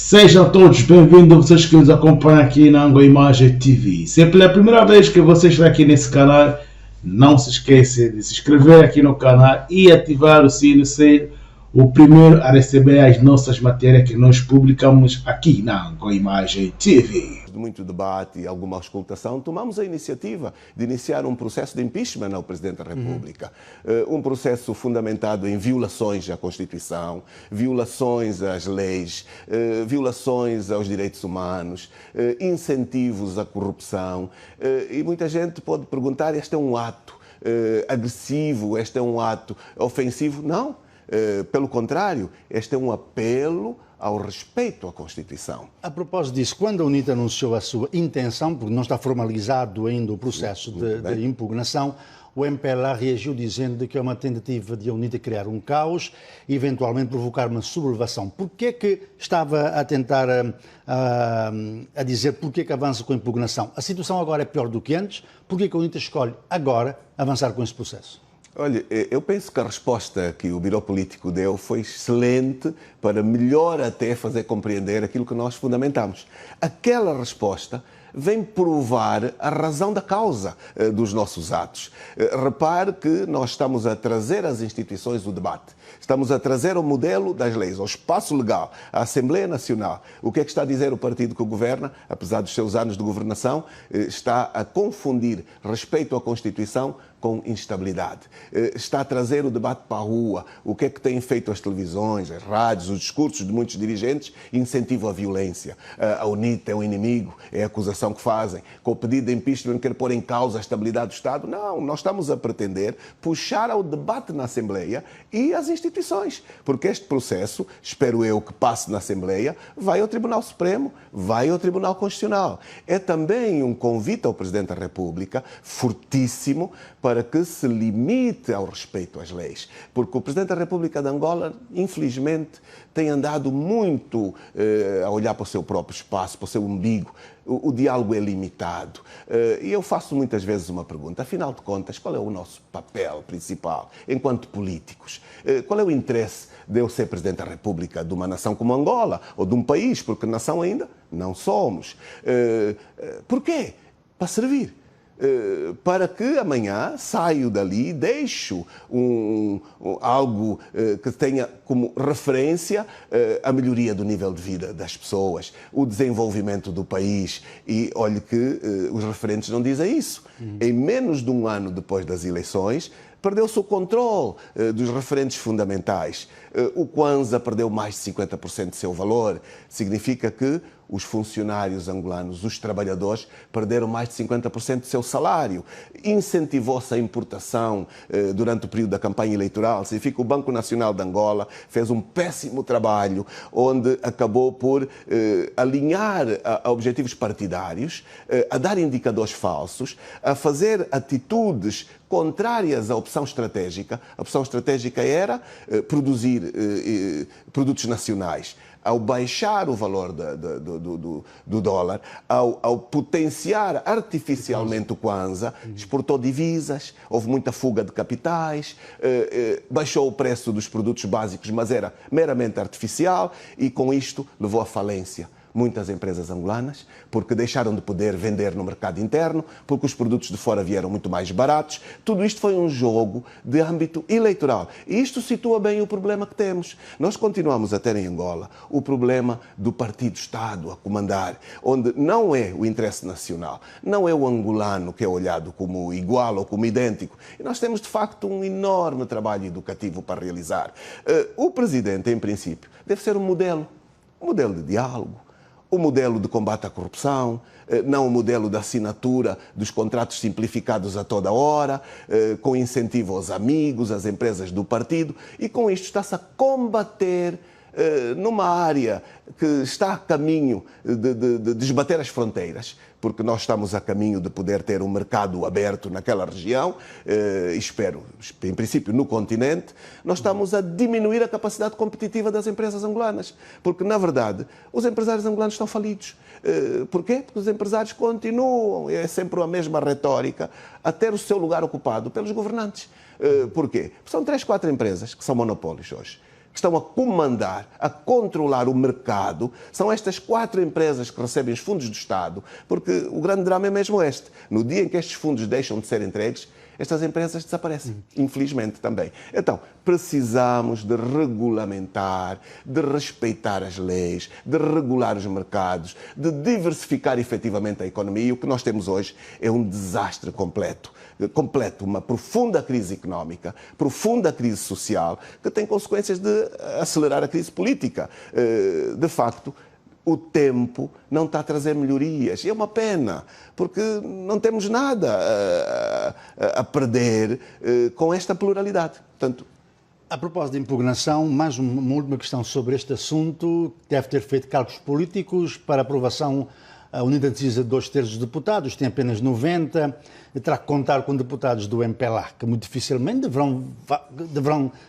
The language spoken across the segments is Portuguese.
Sejam todos bem-vindos, vocês que nos acompanham aqui na Ango Imagem TV. Se é pela primeira vez que você está aqui nesse canal, não se esqueça de se inscrever aqui no canal e ativar o sino, ser o primeiro a receber as nossas matérias que nós publicamos aqui na Ango Imagem TV. De muito debate e alguma auscultação, tomamos a iniciativa de iniciar um processo de impeachment ao Presidente da República. Um processo fundamentado em violações à Constituição, violações às leis, violações aos direitos humanos, incentivos à corrupção. E muita gente pode perguntar, este é um ato agressivo, este é um ato ofensivo? Não. Pelo contrário, este é um apelo ao respeito à Constituição. A propósito disso, quando a UNITA anunciou a sua intenção, porque não está formalizado ainda o processo de impugnação, o MPLA reagiu dizendo que é uma tentativa de a UNITA criar um caos e eventualmente provocar uma sublevação. Porquê é que estava a tentar a dizer porquê que avança com a impugnação? A situação agora é pior do que antes, porquê que a UNITA escolhe agora avançar com esse processo? Olha, eu penso que a resposta que o Biro Político deu foi excelente para melhor até fazer compreender aquilo que nós fundamentamos. Aquela resposta vem provar a razão da causa dos nossos atos. Repare que nós estamos a trazer às instituições o debate. Estamos a trazer o modelo das leis, ao espaço legal, à Assembleia Nacional. O que é que está a dizer o partido que governa, apesar dos seus anos de governação, está a confundir respeito à Constituição com instabilidade. Está a trazer o debate para a rua. O que é que têm feito as televisões, as rádios, os discursos de muitos dirigentes? Incentivo à violência. A UNITA é um inimigo, é a acusação que fazem. Com o pedido de impeachment quer pôr em causa a estabilidade do Estado? Não, nós estamos a pretender puxar ao debate na Assembleia e às instituições. Porque este processo, espero eu que passe na Assembleia, vai ao Tribunal Supremo, vai ao Tribunal Constitucional. É também um convite ao Presidente da República, fortíssimo, para que se limite ao respeito às leis. Porque o Presidente da República de Angola, infelizmente, tem andado muito a olhar para o seu próprio espaço, para o seu umbigo. O diálogo é limitado. E eu faço muitas vezes uma pergunta. Afinal de contas, qual é o nosso papel principal enquanto políticos? Qual é o interesse de eu ser Presidente da República de uma nação como Angola ou de um país? Porque nação ainda não somos. Porquê? Para servir. Para que amanhã saio dali e deixo algo que tenha como referência a melhoria do nível de vida das pessoas, o desenvolvimento do país. E olhe que os referentes não dizem isso. Em menos de um ano depois das eleições, perdeu-se o controle dos referentes fundamentais. O Kwanza perdeu mais de 50% de seu valor. Significa que os funcionários angolanos, os trabalhadores, perderam mais de 50% do seu salário. Incentivou-se a importação durante o período da campanha eleitoral. Significa que o Banco Nacional de Angola fez um péssimo trabalho, onde acabou por alinhar a objetivos partidários, a dar indicadores falsos, a fazer atitudes contrárias à opção estratégica. A opção estratégica era produzir produtos nacionais. Ao baixar o valor do dólar, ao potenciar artificialmente o Kwanza, exportou divisas, houve muita fuga de capitais, baixou o preço dos produtos básicos, mas era meramente artificial e com isto levou à falência muitas empresas angolanas, porque deixaram de poder vender no mercado interno, porque os produtos de fora vieram muito mais baratos. Tudo isto foi um jogo de âmbito eleitoral. E isto situa bem o problema que temos. Nós continuamos a ter em Angola o problema do partido-Estado a comandar, onde não é o interesse nacional, não é o angolano que é olhado como igual ou como idêntico. E nós temos, de facto, um enorme trabalho educativo para realizar. O Presidente, em princípio, deve ser um modelo de diálogo, o modelo de combate à corrupção, não o modelo da assinatura dos contratos simplificados a toda hora, com incentivo aos amigos, às empresas do partido, e com isto está-se a combater numa área que está a caminho de desbater as fronteiras, porque nós estamos a caminho de poder ter um mercado aberto naquela região, espero, em princípio, no continente. Nós estamos a diminuir a capacidade competitiva das empresas angolanas, porque, na verdade, os empresários angolanos estão falidos. Porquê? Porque os empresários continuam, é sempre a mesma retórica, a ter o seu lugar ocupado pelos governantes. Porquê? Porque são 3, 4 empresas que são monopólios hoje, estão a comandar, a controlar o mercado, são estas 4 empresas que recebem os fundos do Estado, porque o grande drama é mesmo este. No dia em que estes fundos deixam de ser entregues, estas empresas desaparecem, infelizmente também. Então, precisamos de regulamentar, de respeitar as leis, de regular os mercados, de diversificar efetivamente a economia. E o que nós temos hoje é um desastre completo, uma profunda crise económica, profunda crise social, que tem consequências de acelerar a crise política. De facto, o tempo não está a trazer melhorias. E é uma pena, porque não temos nada a perder com esta pluralidade. Portanto, a propósito de impugnação, mais uma última questão sobre este assunto. Deve ter feito cálculos políticos para aprovação. A UNITA precisa de 2/3 dos deputados, tem apenas 90, e terá que contar com deputados do MPLA, que muito dificilmente vão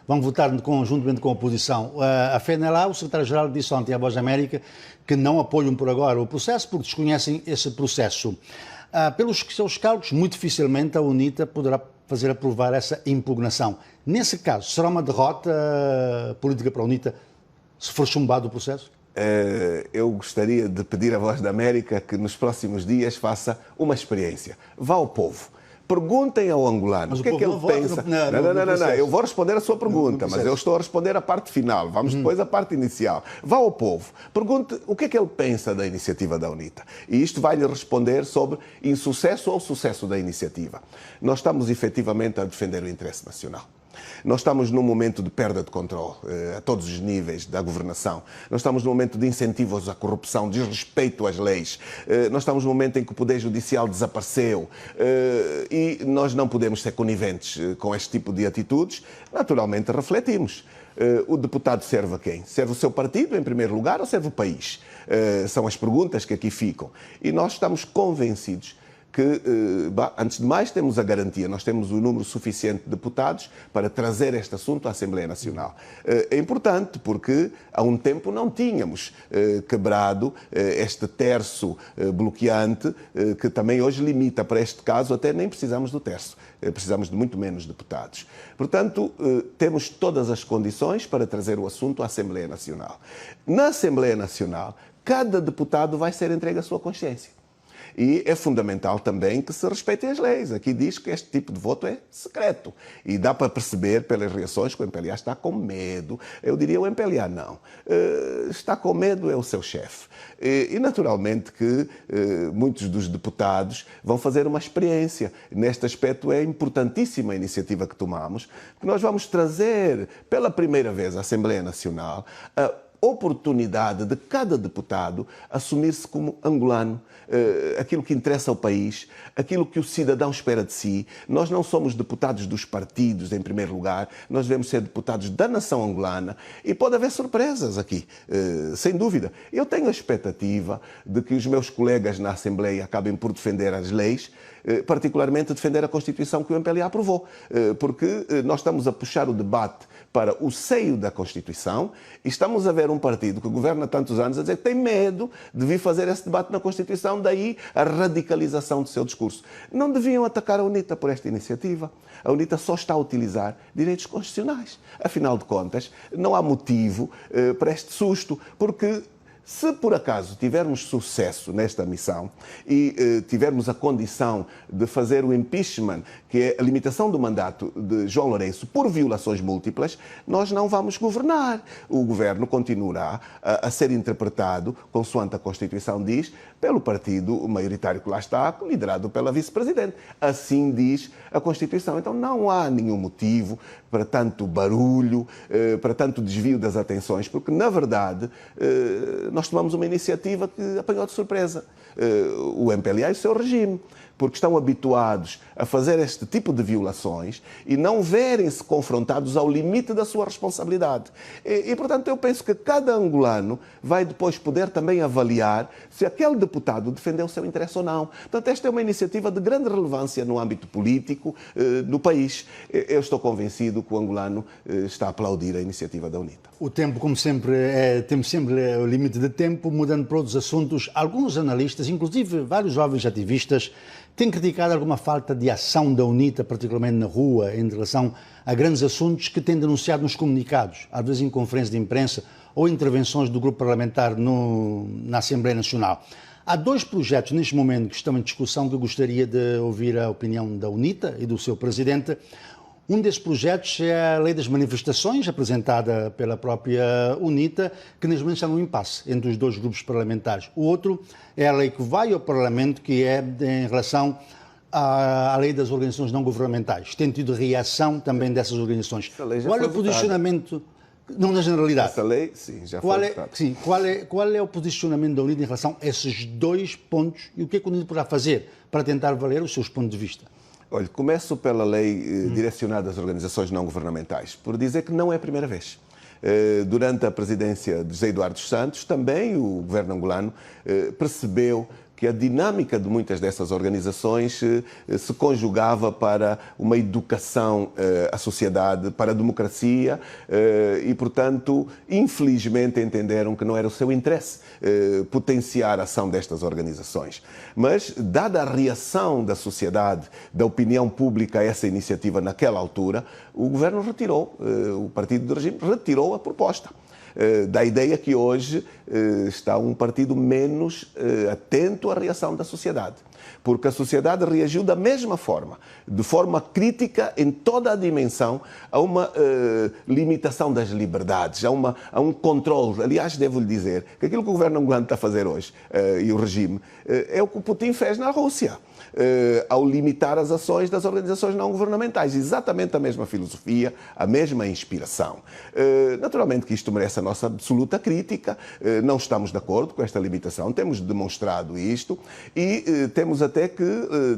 votar conjuntamente com a oposição. A FENELA, o secretário-geral, disse ontem à Voz da América que não apoiam por agora o processo, porque desconhecem esse processo. Pelos seus cálculos, muito dificilmente a UNITA poderá fazer aprovar essa impugnação. Nesse caso, será uma derrota política para a UNITA se for chumbado o processo? Eu gostaria de pedir à Voz da América que nos próximos dias faça uma experiência. Vá ao povo. Perguntem ao angolano o que é que ele pensa. Não, eu vou responder a sua pergunta, mas eu estou a responder a parte final. Vamos depois à parte inicial. Vá ao povo. Pergunte o que é que ele pensa da iniciativa da UNITA. E isto vai-lhe responder sobre insucesso ou sucesso da iniciativa. Nós estamos efetivamente a defender o interesse nacional. Nós estamos num momento de perda de controle a todos os níveis da governação. Nós estamos num momento de incentivos à corrupção, desrespeito às leis. Nós estamos num momento em que o Poder Judicial desapareceu e nós não podemos ser coniventes com este tipo de atitudes. Naturalmente, refletimos. O deputado serve a quem? Serve o seu partido, em primeiro lugar, ou serve o país? São as perguntas que aqui ficam. E nós estamos convencidos que, antes de mais, temos a garantia, nós temos o número suficiente de deputados para trazer este assunto à Assembleia Nacional. É importante porque há um tempo não tínhamos quebrado este terço bloqueante que também hoje limita, para este caso, até nem precisamos do terço, precisamos de muito menos deputados. Portanto, temos todas as condições para trazer o assunto à Assembleia Nacional. Na Assembleia Nacional, cada deputado vai ser entregue à sua consciência. E é fundamental também que se respeitem as leis. Aqui diz que este tipo de voto é secreto. E dá para perceber pelas reações que o MPLA está com medo. Eu diria o MPLA não. Está com medo é o seu chefe. E naturalmente que muitos dos deputados vão fazer uma experiência. Neste aspecto é importantíssima a iniciativa que tomamos, que nós vamos trazer pela primeira vez à Assembleia Nacional a oportunidade de cada deputado assumir-se como angolano, aquilo que interessa ao país, aquilo que o cidadão espera de si. Nós não somos deputados dos partidos, em primeiro lugar, nós devemos ser deputados da nação angolana e pode haver surpresas aqui, sem dúvida. Eu tenho a expectativa de que os meus colegas na Assembleia acabem por defender as leis, particularmente defender a Constituição que o MPLA aprovou, porque nós estamos a puxar o debate para o seio da Constituição e estamos a ver um partido que governa há tantos anos a dizer que tem medo de vir fazer esse debate na Constituição, daí a radicalização do seu discurso. Não deviam atacar a UNITA por esta iniciativa. A UNITA só está a utilizar direitos constitucionais. Afinal de contas, não há motivo para este susto, porque se por acaso tivermos sucesso nesta missão e tivermos a condição de fazer o impeachment, que é a limitação do mandato de João Lourenço por violações múltiplas, nós não vamos governar. O governo continuará a ser interpretado, consoante a Constituição diz, pelo partido maioritário que lá está, liderado pela vice-presidente. Assim diz a Constituição. Então não há nenhum motivo para tanto barulho, para tanto desvio das atenções, porque, na verdade, nós tomamos uma iniciativa que apanhou de surpresa o MPLA e o seu regime, porque estão habituados a fazer este tipo de violações e não verem-se confrontados ao limite da sua responsabilidade. E, portanto, eu penso que cada angolano vai depois poder também avaliar se aquele deputado defendeu o seu interesse ou não. Portanto, esta é uma iniciativa de grande relevância no âmbito político no país. Eu estou convencido que o angolano está a aplaudir a iniciativa da UNITA. O tempo, como sempre, temos sempre o limite de tempo, mudando para outros assuntos. Alguns analistas, inclusive vários jovens ativistas, tem criticado alguma falta de ação da UNITA, particularmente na rua, em relação a grandes assuntos que tem denunciado nos comunicados, às vezes em conferências de imprensa ou intervenções do grupo parlamentar na Assembleia Nacional. Há 2 projetos neste momento que estão em discussão que eu gostaria de ouvir a opinião da UNITA e do seu presidente. Um desses projetos é a Lei das Manifestações, apresentada pela própria UNITA, que neste momento está num impasse entre os 2 grupos parlamentares. O outro é a lei que vai ao Parlamento, que é em relação à lei das organizações não governamentais. Tem tido reação também dessas organizações. Qual é o posicionamento, não na generalidade? Essa lei, sim, já foi votada. Qual é o posicionamento da UNITA em relação a esses 2 pontos e o que é que a UNITA poderá fazer para tentar valer os seus pontos de vista? Olha, começo pela lei direcionada às organizações não governamentais, por dizer que não é a primeira vez. Durante a presidência de José Eduardo Santos, também o governo angolano percebeu que a dinâmica de muitas dessas organizações se conjugava para uma educação à sociedade, para a democracia e, portanto, infelizmente entenderam que não era o seu interesse potenciar a ação destas organizações. Mas, dada a reação da sociedade, da opinião pública a essa iniciativa naquela altura, o governo retirou, o partido do regime retirou a proposta. Da ideia que hoje está um partido menos atento à reação da sociedade. Porque a sociedade reagiu da mesma forma, de forma crítica em toda a dimensão, a uma limitação das liberdades, a um controle. Aliás, devo-lhe dizer que aquilo que o governo angolano está a fazer hoje, e o regime, é o que o Putin fez na Rússia. Ao limitar as ações das organizações não governamentais. Exatamente a mesma filosofia, a mesma inspiração. Naturalmente que isto merece a nossa absoluta crítica, não estamos de acordo com esta limitação, temos demonstrado isto e temos até que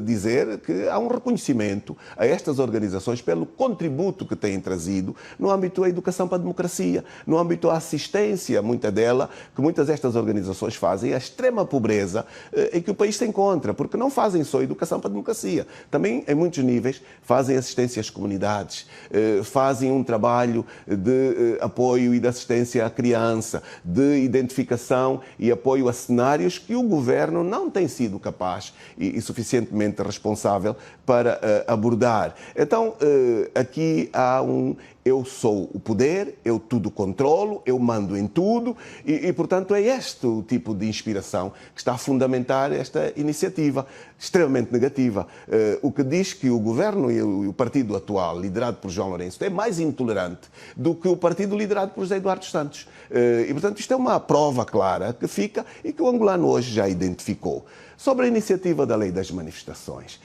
dizer que há um reconhecimento a estas organizações pelo contributo que têm trazido no âmbito da educação para a democracia, no âmbito da assistência, muita dela, que muitas destas organizações fazem, a extrema pobreza em que o país se encontra, porque não fazem só educação para a democracia. Também, em muitos níveis, fazem assistência às comunidades, fazem um trabalho de apoio e de assistência à criança, de identificação e apoio a cenários que o governo não tem sido capaz e suficientemente responsável para abordar. Então, aqui há eu sou o poder, eu tudo controlo, eu mando em tudo e, portanto, é este o tipo de inspiração que está a fundamentar esta iniciativa, extremamente negativa. O que diz que o governo e o partido atual, liderado por João Lourenço, é mais intolerante do que o partido liderado por José Eduardo Santos. E, portanto, isto é uma prova clara que fica e que o angolano hoje já identificou. Sobre a iniciativa da Lei das Manifestações.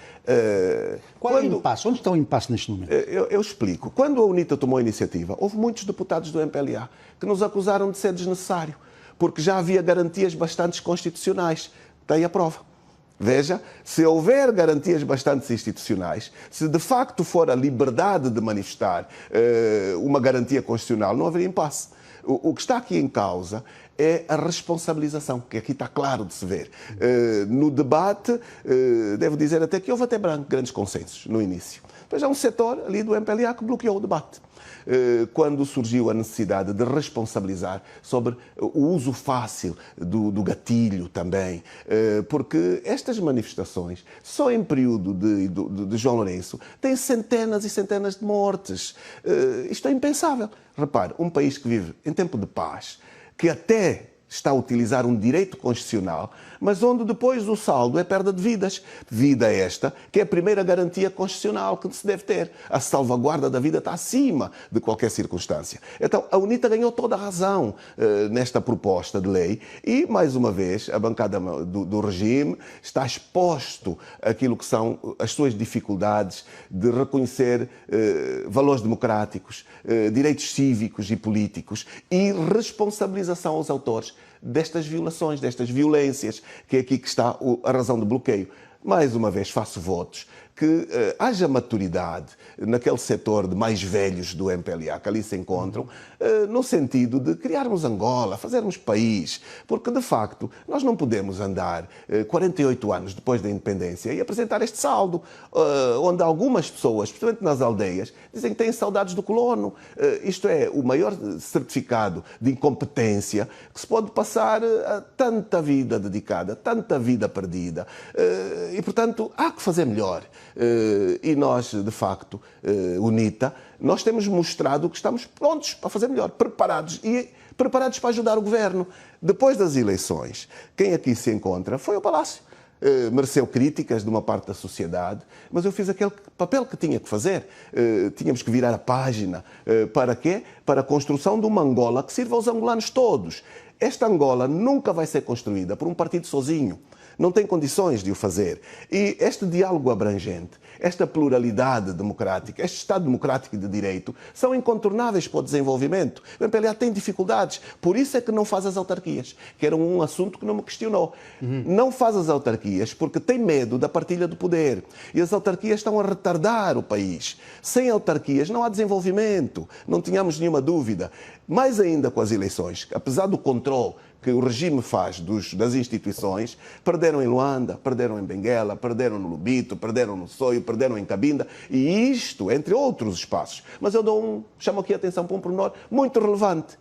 Qual é o impasse? Onde está o impasse neste momento? Eu explico. Quando a UNITA tomou a iniciativa, houve muitos deputados do MPLA que nos acusaram de ser desnecessário, porque já havia garantias bastante constitucionais. Daí a prova. Veja, se houver garantias bastante institucionais, se de facto for a liberdade de manifestar uma garantia constitucional, não haveria impasse. O que está aqui em causa é a responsabilização, que aqui está claro de se ver. No debate, devo dizer até que houve até grandes consensos no início. Depois há um setor ali do MPLA que bloqueou o debate. Quando surgiu a necessidade de responsabilizar sobre o uso fácil do gatilho também, porque estas manifestações, só em período de João Lourenço, têm centenas e centenas de mortes. Isto é impensável. Repare, um país que vive em tempo de paz, que até está a utilizar um direito constitucional, mas onde depois o saldo é perda de vidas. Vida esta que é a primeira garantia constitucional que se deve ter. A salvaguarda da vida está acima de qualquer circunstância. Então, a UNITA ganhou toda a razão nesta proposta de lei e, mais uma vez, a bancada do regime está exposto àquilo que são as suas dificuldades de reconhecer valores democráticos, direitos cívicos e políticos e responsabilização aos autores destas violações, destas violências, que é aqui que está a razão do bloqueio. Mais uma vez, faço votos que haja maturidade naquele setor de mais velhos do MPLA, que ali se encontram, no sentido de criarmos Angola, fazermos país, porque, de facto, nós não podemos andar 48 anos depois da independência e apresentar este saldo, onde algumas pessoas, especialmente nas aldeias, dizem que têm saudades do colono. Isto é o maior certificado de incompetência que se pode passar a tanta vida dedicada, tanta vida perdida. E, portanto, há que fazer melhor. E nós, de facto, UNITA, nós temos mostrado que estamos prontos para fazer melhor, preparados para ajudar o governo. Depois das eleições, quem aqui se encontra foi o Palácio. Mereceu críticas de uma parte da sociedade, mas eu fiz aquele papel que tinha que fazer. Tínhamos que virar a página. Para quê? Para a construção de uma Angola que sirva aos angolanos todos. Esta Angola nunca vai ser construída por um partido sozinho. Não tem condições de o fazer. E este diálogo abrangente, esta pluralidade democrática, este Estado democrático e de direito são incontornáveis para o desenvolvimento. O MPLA tem dificuldades, por isso é que não faz as autarquias, que era um assunto que não me questionou. Não faz as autarquias porque tem medo da partilha do poder. E as autarquias estão a retardar o país. Sem autarquias não há desenvolvimento, não tínhamos nenhuma dúvida. Mais ainda com as eleições, apesar do controle que o regime faz das instituições, perderam em Luanda, perderam em Benguela, perderam no Lubito, perderam no Soio, perderam em Cabinda, e isto, entre outros espaços. Mas eu chamo aqui a atenção para um pormenor muito relevante.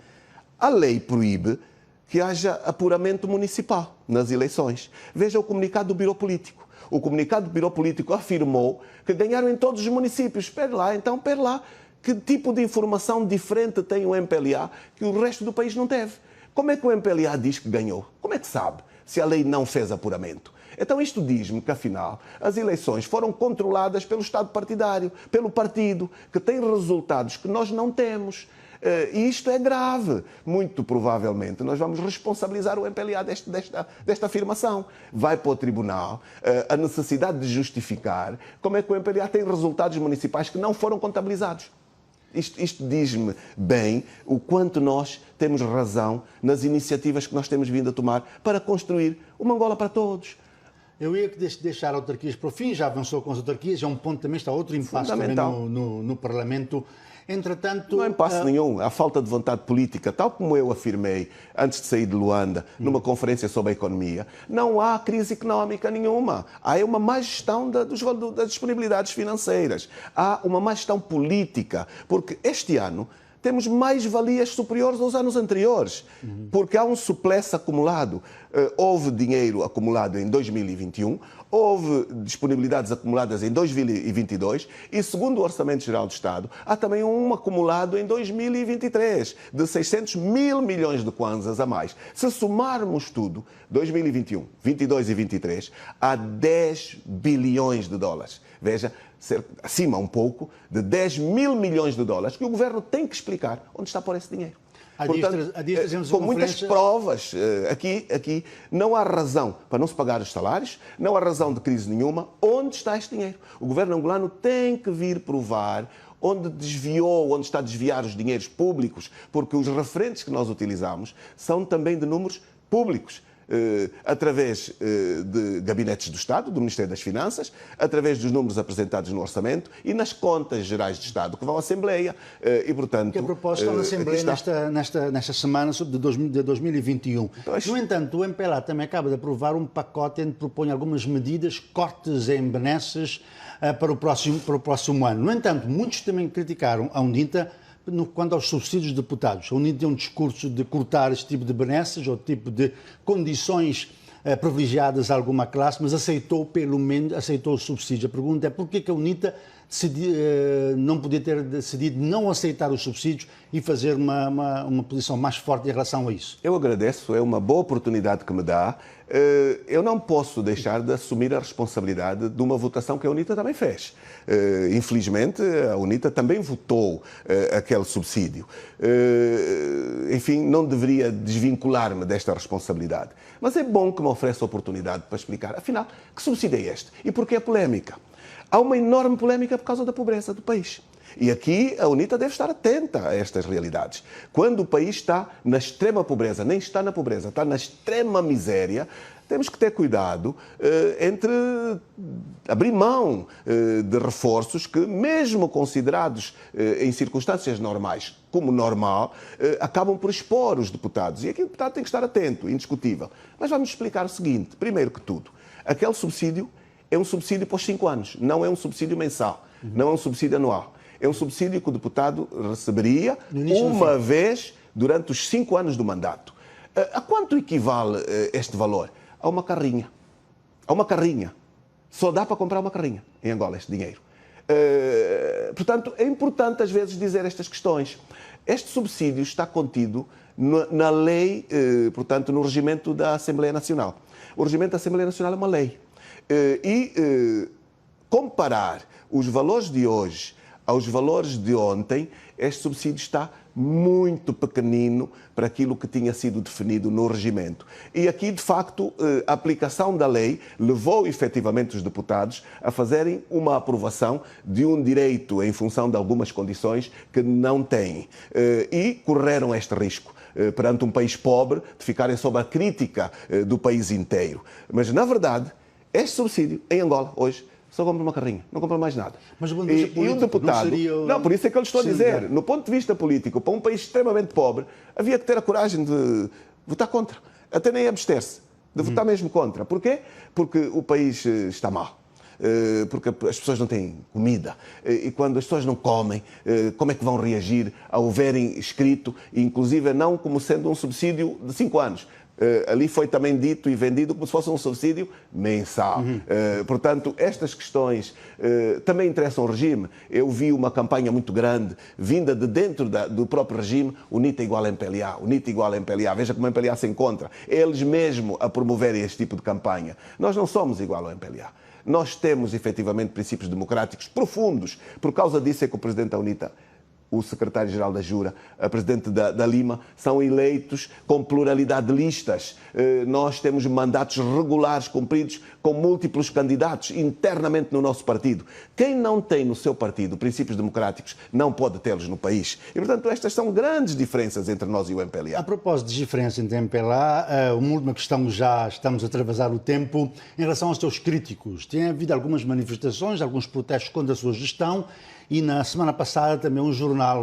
A lei proíbe que haja apuramento municipal nas eleições. Veja o comunicado do Biro Político. O comunicado do Biro Político afirmou que ganharam em todos os municípios. Espera lá. Que tipo de informação diferente tem o MPLA que o resto do país não teve? Como é que o MPLA diz que ganhou? Como é que sabe se a lei não fez apuramento? Então isto diz-me que, afinal, as eleições foram controladas pelo Estado partidário, pelo partido, que tem resultados que nós não temos. E isto é grave. Muito provavelmente nós vamos responsabilizar o MPLA desta afirmação. Vai para o tribunal a necessidade de justificar como é que o MPLA tem resultados municipais que não foram contabilizados. Isto diz-me bem o quanto nós temos razão nas iniciativas que nós temos vindo a tomar para construir uma Angola para todos. Eu ia deixar autarquias para o fim, já avançou com as autarquias, é um ponto também, está outro impasse também no Parlamento. Entretanto... Não há impasse nenhum, há falta de vontade política, tal como eu afirmei antes de sair de Luanda, numa conferência sobre a economia. Não há crise económica nenhuma. Há uma má gestão das disponibilidades financeiras. Há uma má gestão política, porque este ano temos mais-valias superiores aos anos anteriores, porque há um suplesse acumulado. Houve dinheiro acumulado em 2021, houve disponibilidades acumuladas em 2022 e, segundo o Orçamento Geral do Estado, há também um acumulado em 2023 de 600 mil milhões de kwanzas a mais. Se somarmos tudo, 2021, 22 e 23, há 10 bilhões de dólares. Veja, acima um pouco de 10 mil milhões de dólares que o governo tem que explicar onde está a pôr esse dinheiro. Portanto, com muitas provas, aqui não há razão para não se pagar os salários, não há razão de crise nenhuma. Onde está este dinheiro? O governo angolano tem que vir provar onde desviou, onde está a desviar os dinheiros públicos, porque os referentes que nós utilizamos são também de números públicos. Através de gabinetes do Estado, do Ministério das Finanças, através dos números apresentados no Orçamento e nas contas gerais de Estado que vão à Assembleia. E, portanto, que a proposta está na Assembleia nesta semana de 2021. No entanto, o MPLA também acaba de aprovar um pacote onde propõe algumas medidas, cortes em benesses para o próximo ano. No entanto, muitos também criticaram a UNITA quanto aos subsídios de deputados. A UNITA tem um discurso de cortar este tipo de benesses ou tipo de condições privilegiadas a alguma classe, mas aceitou o subsídio. A pergunta é porquê que a UNITA não podia ter decidido não aceitar os subsídios e fazer uma posição mais forte em relação a isso? Eu agradeço, é uma boa oportunidade que me dá. Eu não posso deixar de assumir a responsabilidade de uma votação que a UNITA também fez. Infelizmente, a UNITA também votou aquele subsídio. Enfim, não deveria desvincular-me desta responsabilidade. Mas é bom que me ofereça a oportunidade para explicar, afinal, que subsídio é este? E porquê a polémica? Há uma enorme polémica por causa da pobreza do país. E aqui a UNITA deve estar atenta a estas realidades. Quando o país está na extrema pobreza, nem está na pobreza, está na extrema miséria, temos que ter cuidado entre abrir mão de reforços que, mesmo considerados em circunstâncias normais como normal, acabam por expor os deputados. E aqui o deputado tem que estar atento, indiscutível. Mas vamos explicar o seguinte, primeiro que tudo, aquele subsídio é um subsídio para os 5 anos, não é um subsídio mensal, não é um subsídio anual. É um subsídio que o deputado receberia uma vez durante os 5 anos do mandato. A quanto equivale este valor? A uma carrinha. A uma carrinha. Só dá para comprar uma carrinha em Angola, este dinheiro. Portanto, é importante às vezes dizer estas questões. Este subsídio está contido na lei, portanto, no regimento da Assembleia Nacional. O regimento da Assembleia Nacional é uma lei. Comparar os valores de hoje aos valores de ontem, este subsídio está muito pequenino para aquilo que tinha sido definido no regimento. E aqui, de facto, a aplicação da lei levou efetivamente os deputados a fazerem uma aprovação de um direito em função de algumas condições que não têm. E correram este risco perante um país pobre de ficarem sob a crítica do país inteiro. Mas, na verdade, este subsídio em Angola, hoje, só compra uma carrinha, não compra mais nada. Mas o e o deputado... Não, por isso é que eu lhe estou a dizer. No ponto de vista político, para um país extremamente pobre, havia que ter a coragem de votar contra. Até nem abster-se, de votar mesmo contra. Porquê? Porque o país está mal. Porque as pessoas não têm comida. E quando as pessoas não comem, como é que vão reagir ao verem escrito, inclusive não como sendo um subsídio de 5 anos, ali foi também dito e vendido como se fosse um subsídio mensal. Portanto, estas questões também interessam ao regime. Eu vi uma campanha muito grande, vinda de dentro do próprio regime, UNITA igual a MPLA, UNITA igual a MPLA. Veja como a MPLA se encontra. Eles mesmo a promoverem este tipo de campanha. Nós não somos igual ao MPLA. Nós temos, efetivamente, princípios democráticos profundos. Por causa disso é que o Presidente da UNITA, o secretário-geral da Jura, a presidente da Lima, são eleitos com pluralidade de listas. Nós temos mandatos regulares cumpridos com múltiplos candidatos internamente no nosso partido. Quem não tem no seu partido princípios democráticos não pode tê-los no país. E, portanto, estas são grandes diferenças entre nós e o MPLA. A propósito de diferença entre o MPLA, uma última questão, já estamos a atravessar o tempo, em relação aos seus críticos. Tem havido algumas manifestações, alguns protestos contra a sua gestão. E na semana passada também um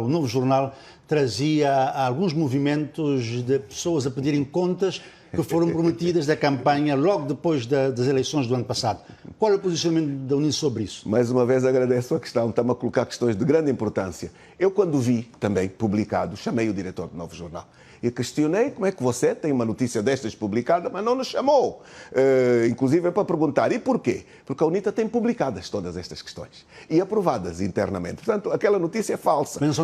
novo jornal, trazia alguns movimentos de pessoas a pedirem contas que foram prometidas da campanha logo depois das eleições do ano passado. Qual é o posicionamento da UNITA sobre isso? Mais uma vez agradeço a questão, estamos a colocar questões de grande importância. Eu, quando vi também publicado, chamei o diretor do novo jornal e questionei como é que você tem uma notícia destas publicada, mas não nos chamou. Inclusive é para perguntar, e porquê? Porque a UNITA tem publicadas todas estas questões e aprovadas internamente. Portanto, aquela notícia é falsa. Mas não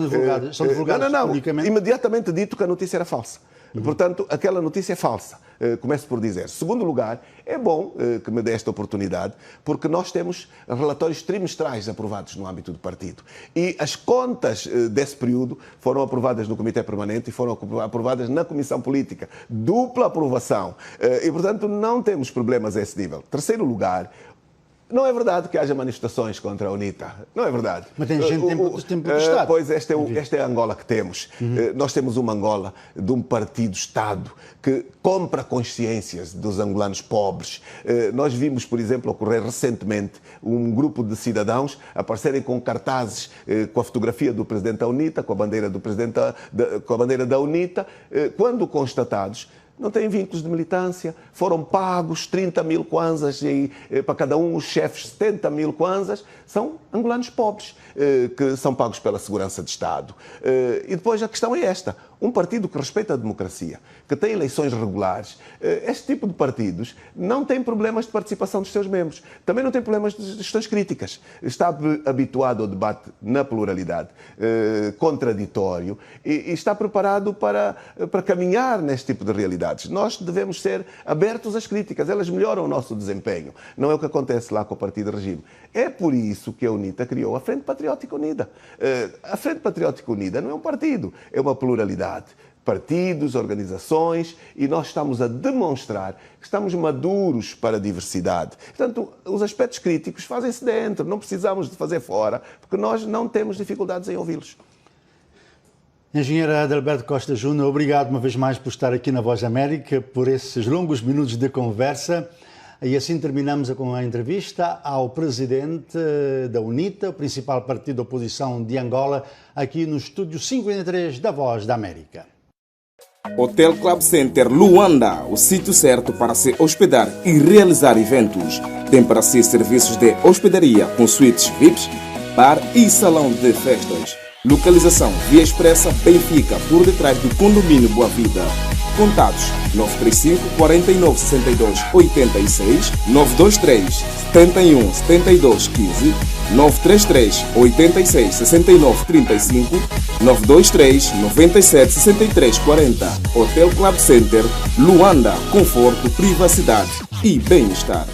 são divulgadas, não, publicamente? Imediatamente dito que a notícia era falsa. Portanto, aquela notícia é falsa. Começo por dizer. Segundo lugar, é bom que me dê esta oportunidade, porque nós temos relatórios trimestrais aprovados no âmbito do partido. E as contas desse período foram aprovadas no Comitê Permanente e foram aprovadas na Comissão Política. Dupla aprovação. E, portanto, não temos problemas a esse nível. Terceiro lugar, não é verdade que haja manifestações contra a UNITA. Não é verdade. Mas tem gente que tem protestado. Pois, esta é a Angola que temos. Nós temos uma Angola de um partido-Estado que compra consciências dos angolanos pobres. Nós vimos, por exemplo, ocorrer recentemente um grupo de cidadãos aparecerem com cartazes com a fotografia do Presidente da UNITA, com a bandeira do Presidente com a bandeira da UNITA, quando constatados, não têm vínculos de militância, foram pagos 30 mil kwanzas para cada um, os chefes 70 mil kwanzas, são angolanos pobres, que são pagos pela Segurança de Estado. E depois a questão é esta, um partido que respeita a democracia, que tem eleições regulares, este tipo de partidos não tem problemas de participação dos seus membros, também não tem problemas de gestões críticas, está habituado ao debate na pluralidade, contraditório, e está preparado para caminhar neste tipo de realidade. Nós devemos ser abertos às críticas, elas melhoram o nosso desempenho. Não é o que acontece lá com o Partido Regime. É por isso que a UNITA criou a Frente Patriótica Unida. A Frente Patriótica Unida não é um partido, é uma pluralidade. partidos, organizações, e nós estamos a demonstrar que estamos maduros para a diversidade. Portanto, os aspectos críticos fazem-se dentro, não precisamos de fazer fora, porque nós não temos dificuldades em ouvi-los. Engenheiro Adalberto Costa Júnior, obrigado uma vez mais por estar aqui na Voz da América, por esses longos minutos de conversa. E assim terminamos com a entrevista ao presidente da UNITA, o principal partido de oposição de Angola, aqui no estúdio 53 da Voz da América. Hotel Club Center Luanda, o sítio certo para se hospedar e realizar eventos. Tem para si serviços de hospedaria com suítes VIPs, bar e salão de festas. Localização Via Expressa Benfica, por detrás do condomínio Boa Vida. Contatos 935 49 62 86, 923 71 72 15, 933 86 69 35, 923 97 63 40. Hotel Club Center Luanda, conforto, privacidade e bem-estar.